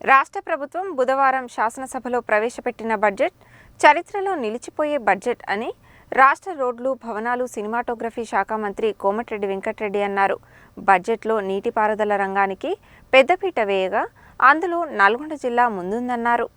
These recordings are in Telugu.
రాష్ట్ర ప్రభుత్వం బుధవారం శాసనసభలో ప్రవేశపెట్టిన బడ్జెట్ చరిత్రలో నిలిచిపోయే బడ్జెట్ అని రాష్ట్ర రోడ్లు, భవనాలు, సినిమాటోగ్రఫీ శాఖ మంత్రి కోమటిరెడ్డి వెంకటరెడ్డి అన్నారు. బడ్జెట్లో నీటిపారుదల రంగానికి పెద్దపీట వేయగా అందులో నల్గొండ జిల్లా ముందుందన్నారు.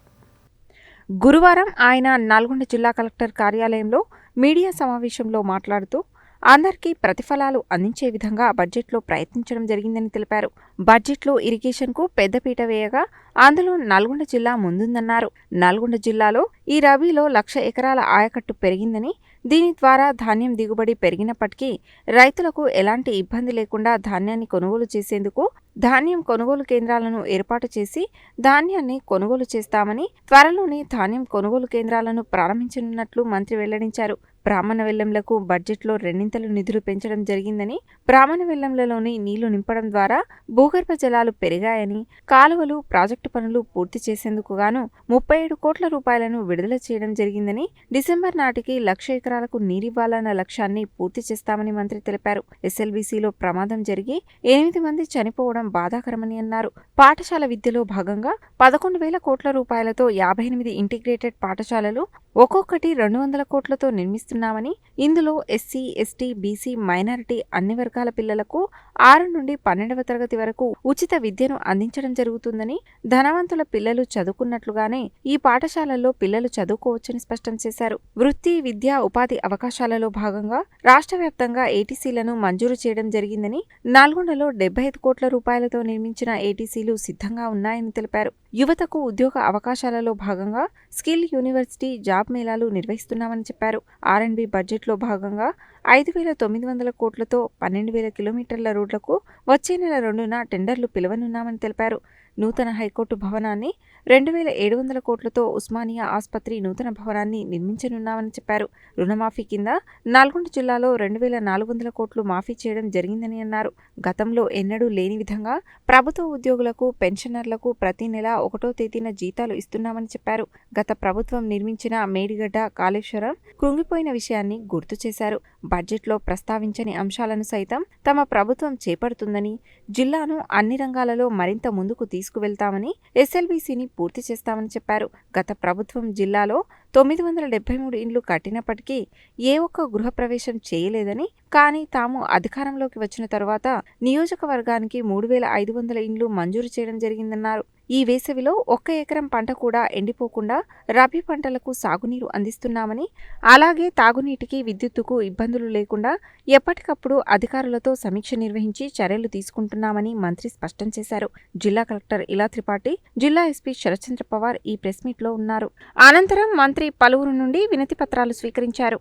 గురువారం ఆయన నల్గొండ జిల్లా కలెక్టర్ కార్యాలయంలో మీడియా సమావేశంలో మాట్లాడుతూ అందరికీ ప్రతిఫలాలు అందించే విధంగా బడ్జెట్లో ప్రయత్నించడం జరిగిందని తెలిపారు. బడ్జెట్లో ఇరిగేషన్కు పెద్దపీట వేయగా అందులో నల్గొండ జిల్లా ముందుందన్నారు. నల్గొండ జిల్లాలో ఈ రబీలో 1,00,000 ఎకరాల ఆయకట్టు పెరిగిందని, దీని ద్వారా ధాన్యం దిగుబడి పెరిగినప్పటికీ రైతులకు ఎలాంటి ఇబ్బంది లేకుండా ధాన్యాన్ని కొనుగోలు చేసేందుకు ధాన్యం కొనుగోలు కేంద్రాలను ఏర్పాటు చేసి ధాన్యాన్ని కొనుగోలు చేస్తామని, త్వరలోనే ధాన్యం కొనుగోలు కేంద్రాలను ప్రారంభించనున్నట్లు మంత్రి వెల్లడించారు. బ్రాహ్మణ వెల్లంలకు బడ్జెట్లో రెండింతలు నిధులు పెంచడం జరిగిందని, బ్రాహ్మణ వెల్లంలలోని నీళ్లు నింపడం ద్వారా భూగర్భ జలాలు పెరిగాయని, కాలువలు, ప్రాజెక్టు పనులు పూర్తి చేసేందుకు గాను 37 కోట్ల రూపాయలను విడుదల చేయడం జరిగిందని, డిసెంబర్ నాటికి 1,00,000 ఎకరాలకు నీరివ్వాలన్న లక్ష్యాన్ని పూర్తి చేస్తామని మంత్రి తెలిపారు. ఎస్ఎల్బీసీలో ప్రమాదం జరిగి 8 మంది చనిపోవడం బాధాకరమని అన్నారు. పాఠశాల విద్యలో భాగంగా 11,000 కోట్ల రూపాయలతో 58 ఇంటిగ్రేటెడ్ పాఠశాలలు ఒక్కొక్కటి 200 కోట్లతో నిర్మిస్తున్నామని, ఇందులో ఎస్సీ, ఎస్టీ, బీసీ, మైనారిటీ అన్ని వర్గాల పిల్లలకు 6 నుండి 12వ తరగతి వరకు ఉచిత విద్యను అందించడం జరుగుతుందని, ధనవంతుల పిల్లలు చదువుకున్నట్లుగానే ఈ పాఠశాలల్లో పిల్లలు చదువుకోవచ్చని స్పష్టం చేశారు. వృత్తి, విద్యా, ఉపాధి అవకాశాలలో భాగంగా రాష్ట్ర వ్యాప్తంగా ఏటీసీలను మంజూరు చేయడం జరిగిందని, నల్గొండలో 75 కోట్ల రూపాయలతో నిర్మించిన ఏటీసీలు సిద్ధంగా ఉన్నాయని తెలిపారు. యువతకు ఉద్యోగ అవకాశాలలో భాగంగా స్కిల్ యూనివర్సిటీ, జాబ్ మేళాలు నిర్వహిస్తున్నామని చెప్పారు. ఆర్ఎండ్బి బడ్జెట్లో భాగంగా 5,900 కోట్లతో 12,000 కిలోమీటర్ల రోడ్లకు వచ్చే నెల 2న టెండర్లు పిలవనున్నామని తెలిపారు. నూతన హైకోర్టు భవనాన్ని 2,700 కోట్లతో ఉస్మానియా ఆసుపత్రి నూతన భవనాన్ని నిర్మించనున్నామని చెప్పారు. రుణమాఫీ కింద నల్గొండ జిల్లాలో 2,400 కోట్లు మాఫీ చేయడం జరిగిందని అన్నారు. గతంలో ఎన్నడూ లేని విధంగా ప్రభుత్వ ఉద్యోగులకు, పెన్షనర్లకు ప్రతి నెల 1వ తేదీన జీతాలు ఇస్తున్నామని చెప్పారు. గత ప్రభుత్వం నిర్మించిన మేడిగడ్డ, కాళేశ్వరం కృంగిపోయిన విషయాన్ని గుర్తు చేశారు. బడ్జెట్లో ప్రస్తావించని అంశాలను సైతం తమ ప్రభుత్వం చేపడుతుందని, జిల్లాను అన్ని రంగాలలో మరింత ముందుకు తీసుకువెళ్తామని, ఎస్ఎల్బీసీని పూర్తి చేస్తామని చెప్పారు. గత ప్రభుత్వం జిల్లాలో 973 ఇండ్లు కట్టినప్పటికీ ఏ ఒక్క గృహప్రవేశం చేయలేదని, కానీ తాము అధికారంలోకి వచ్చిన తరువాత నియోజకవర్గానికి 3,500 ఇండ్లు మంజూరు చేయడం జరిగిందన్నారు. ఈ వేసవిలో 1 ఎకరం పంట కూడా ఎండిపోకుండా రబీ పంటలకు సాగునీరు అందిస్తున్నామని, అలాగే తాగునీటికి, విద్యుత్తుకు ఇబ్బందులు లేకుండా ఎప్పటికప్పుడు అధికారులతో సమీక్ష నిర్వహించి చర్యలు తీసుకుంటున్నామని మంత్రి స్పష్టం చేశారు. జిల్లా కలెక్టర్ ఇలా త్రిపాఠి, జిల్లా ఎస్పీ శరత్చంద్ర పవార్ ఈ ప్రెస్ మీట్లో ఉన్నారు. అనంతరం మంత్రి పలువురు నుండి వినతి పత్రాలు స్వీకరించారు.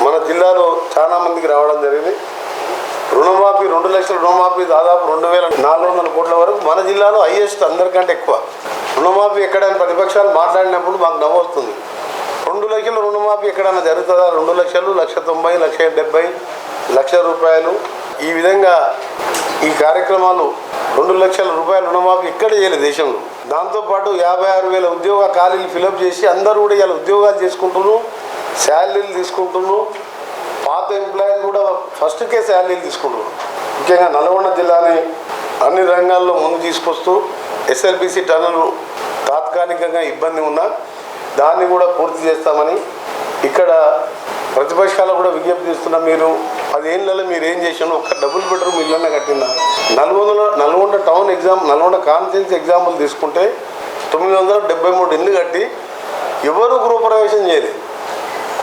మన జిల్లాలో చాలా మందికి రావడం జరిగింది. రుణమాఫీ 2 లక్షల రుణమాఫీ దాదాపు 2,400 కోట్ల వరకు మన జిల్లాలో హైయెస్ట్, అందరికంటే ఎక్కువ రుణమాఫీ. ఎక్కడైనా ప్రతిపక్షాలు మాట్లాడినప్పుడు మాకు నవ్వొస్తుంది. 2 లక్షల రుణమాఫీ ఎక్కడైనా జరుగుతుందా? 2 లక్షలు, 1,90,000, 1,70,000, 1,00,000 రూపాయలు, ఈ విధంగా ఈ కార్యక్రమాలు 2 లక్షల రూపాయల రుణమాఫీ ఇక్కడ చేయలేదు దేశంలో. దాంతోపాటు 56,000 ఉద్యోగ ఖాళీలు ఫిలప్ చేసి అందరూ కూడా ఇలా ఉద్యోగాలు చేసుకుంటున్నారు, శాలరీలు తీసుకుంటున్నారు. పాత ఎంప్లాయీలు కూడా ఫస్ట్కే శాలరీలు తీసుకుంటున్నారు. ముఖ్యంగా నల్గొండ జిల్లాని అన్ని రంగాల్లో ముందు తీసుకొస్తూ ఎస్ఎల్బీసీ టన్నులు తాత్కాలికంగా ఇబ్బంది ఉన్నా దాన్ని కూడా పూర్తి చేస్తామని ఇక్కడ ప్రతిపక్షాలు కూడా విజ్ఞప్తి చేస్తున్నాం. మీరు 10 ఏళ్ళలో మీరు ఏం చేసినా ఒక్క డబుల్ బెడ్రూమ్ ఇళ్ళన్నా కట్టిందా? Nalgonda town Nalgonda constituency example తీసుకుంటే 973 ఇళ్ళు కట్టి ఎవరు గృహప్రవేశం చేయలేదు.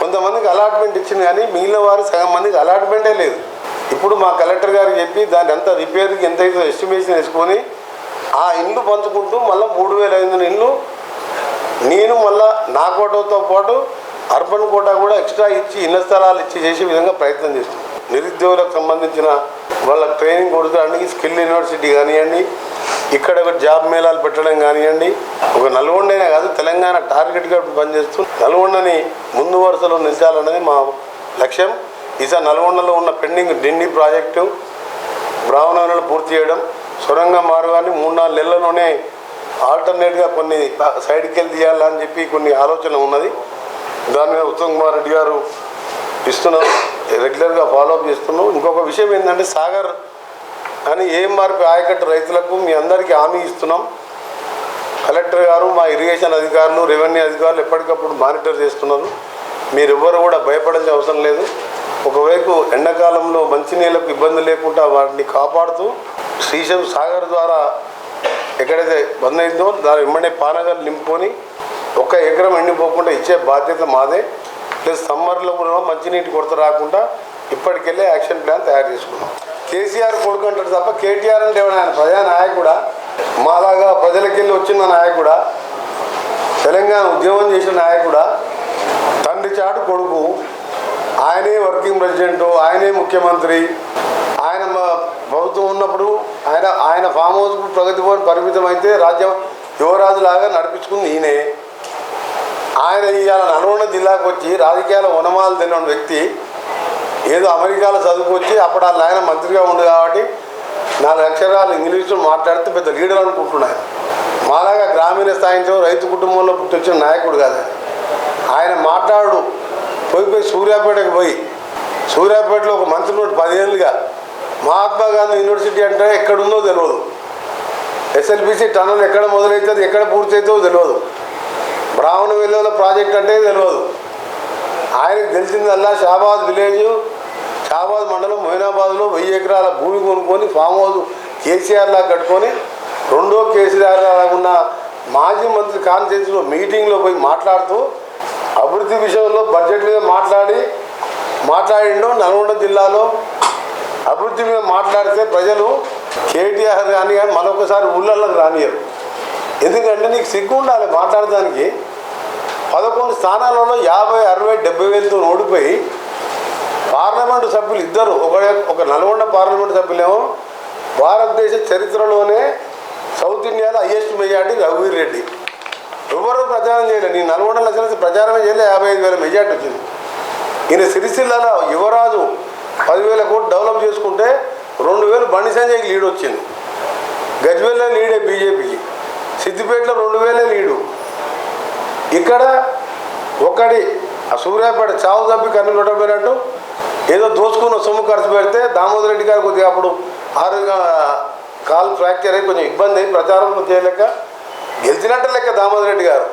కొంతమందికి అలాట్మెంట్ ఇచ్చింది కానీ మిగిలిన వారు సగం మందికి అలాట్మెంటే లేదు. ఇప్పుడు మా కలెక్టర్ గారికి చెప్పి దాని అంతా రిపేర్కి ఎంతైతే ఎస్టిమేషన్ వేసుకొని ఆ ఇండ్లు పంచుకుంటూ మళ్ళీ 3,500 ఇండ్లు నేను మళ్ళీ నా కోటాతో పాటు అర్బన్ కోటా కూడా ఎక్స్ట్రా ఇచ్చి ఇళ్ల స్థలాలు ఇచ్చి చేసే విధంగా ప్రయత్నం చేస్తాం. నిరుద్యోగులకు సంబంధించిన వాళ్ళ ట్రైనింగ్ కొడుకోవడానికి స్కిల్ యూనివర్సిటీ కానివ్వండి, ఇక్కడ ఒక జాబ్ మేళాలు పెట్టడం కానివ్వండి, ఒక నల్గొండనే కాదు తెలంగాణ టార్గెట్గా పనిచేస్తూ నల్గొండని ముందు వరుసలో నిలిచాలన్నది మా లక్ష్యం. ఈసారి నల్గొండలో ఉన్న పెండింగ్ డిండి ప్రాజెక్టు బ్రాహ్మణులను పూర్తి చేయడం, సొరంగ మార్గాన్ని 3-4 నెలల్లోనే ఆల్టర్నేట్గా కొన్ని సైడ్కి వెళ్ళి తీయాలని చెప్పి కొన్ని ఆలోచన ఉన్నది. దాని మీద ఉత్తమ్ కుమార్ రెడ్డి గారు ఇస్తున్నాం, రెగ్యులర్గా ఫాలోఅప్ చేస్తున్నాం. ఇంకొక విషయం ఏంటంటే సాగర్ అని ఏఎంఆర్పి ఆయకట్టు రైతులకు మీ అందరికీ హామీ ఇస్తున్నాం. కలెక్టర్ గారు, మా ఇరిగేషన్ అధికారులు, రెవెన్యూ అధికారులు ఎప్పటికప్పుడు మానిటర్ చేస్తున్నారు. మీరు ఎవ్వరు కూడా భయపడాల్సిన అవసరం లేదు. ఒకవైపు ఎండాకాలంలో మంచినీళ్ళకు ఇబ్బంది లేకుండా వాటిని కాపాడుతూ శ్రీశైలం సాగర్ ద్వారా ఎక్కడైతే బంద్ అయిందో దాని వెంబడే పానగలు నింపుకొని 1 ఎకరం ఎండిపోకుండా ఇచ్చే బాధ్యత మాదే. ప్లస్ సమ్మర్లో కూడా మంచినీటి కొరత రాకుండా ఇప్పటికెళ్ళే యాక్షన్ ప్లాన్ తయారు చేసుకున్నాం. కేసీఆర్ కొడుకు అంటాడు తప్ప కేటీఆర్ అంటే ఆయన ప్రజానాయకుడా, మాలాగా ప్రజలకెళ్ళి వచ్చిన నాయకుడా, తెలంగాణ ఉద్యమం చేసిన నాయకుడా, తండ్రి చాటు కొడుకు, ఆయనే వర్కింగ్ ప్రెసిడెంట్, ఆయనే ముఖ్యమంత్రి. ఆయన ప్రభుత్వం ఉన్నప్పుడు ఆయన ఫామ్ హౌస్కు ప్రగతి భవన్ పరిమితం అయితే రాజ్యం యువరాజులాగా నడిపించుకుంది ఈయనే. ఆయన ఇవాళ నల్గొండ జిల్లాకు వచ్చి రాజకీయాల ఉనమాలు తెలియని వ్యక్తి ఏదో అమెరికాలో చదువుకొచ్చి అప్పుడు వాళ్ళ ఆయన మంత్రిగా ఉంది కాబట్టి 4 అక్షరాలు ఇంగ్లీష్లో మాట్లాడితే పెద్ద లీడర్ అనుకుంటున్నాను. మాలాగా గ్రామీణ స్థాయిలో రైతు కుటుంబంలో పుట్టొచ్చిన నాయకుడు కాదు ఆయన. మాట్లాడు పోయి సూర్యాపేటకు పోయి సూర్యాపేటలో ఒక మంత్రి 10 ఏళ్ళుగా మహాత్మా గాంధీ యూనివర్సిటీ అంటే ఎక్కడుందో తెలియదు, ఎస్ఎల్బిసి టన్నల్ ఎక్కడ మొదలవుతుంది ఎక్కడ పూర్తి అవుతుందో తెలియదు, బ్రాహ్మణ వెల్లుల ప్రాజెక్ట్ అంటే తెలియదు. ఆయనకు తెలిసిందల్లా షాబాద్ విలేజ్, షాబాద్ మండలం మొయినాబాద్లో 1000 ఎకరాల భూమి కొనుక్కొని ఫామ్ హౌస్ కేసీఆర్ లాగా కట్టుకొని 2వ కేసీఆర్ లాగా ఉన్న మాజీ మంత్రి కాన్ఫరెన్స్లో మీటింగ్లో పోయి మాట్లాడుతూ అభివృద్ధి విషయంలో బడ్జెట్ మీద మాట్లాడిండు. నల్గొండ జిల్లాలో అభివృద్ధి మీద మాట్లాడితే ప్రజలు కేటీఆర్ కానీ మరొకసారి ఊళ్ళల్లోకి రానియరు. ఎందుకంటే నీకు సిగ్గు ఉండాలి మాట్లాడడానికి. 11 స్థానాలలో 50, 60, 70 వేలతో ఓడిపోయి పార్లమెంటు సభ్యులు ఇద్దరు, ఒక నల్గొండ పార్లమెంటు సభ్యులేమో భారతదేశ చరిత్రలోనే సౌత్ ఇండియాలో హైయెస్ట్ మెజార్టీ రఘువీర్ రెడ్డి. ఎవరు ప్రచారం చేయలేదు. నీ నల్గొండ లక్షల ప్రచారమే చేయలేదు. 55,000 మెజార్టీ వచ్చింది. ఈయన సిరిసిల్లలో యువరాజు 10,000 కోట్లు డెవలప్ చేసుకుంటే 2,000 బండి సంజయ్కి లీడ్ వచ్చింది. గజ్వేల్లో లీడే బీజేపీకి, సిద్దిపేటలో 2,000 లీడు. ఇక్కడ ఒకటి సూర్యాపేట చావు తప్పి కన్ను కొట్టబోయినట్టు ఏదో దోచుకున్న సొమ్ము ఖర్చు పెడితే దామోదర్ రెడ్డి గారు కొద్దిగా అప్పుడు కాలు ఫ్రాక్చర్ అయ్యి కొంచెం ఇబ్బంది అయ్యి ప్రచారం చేయలేక గెలిచినట్టు లెక్క దామోదర్ రెడ్డి గారు.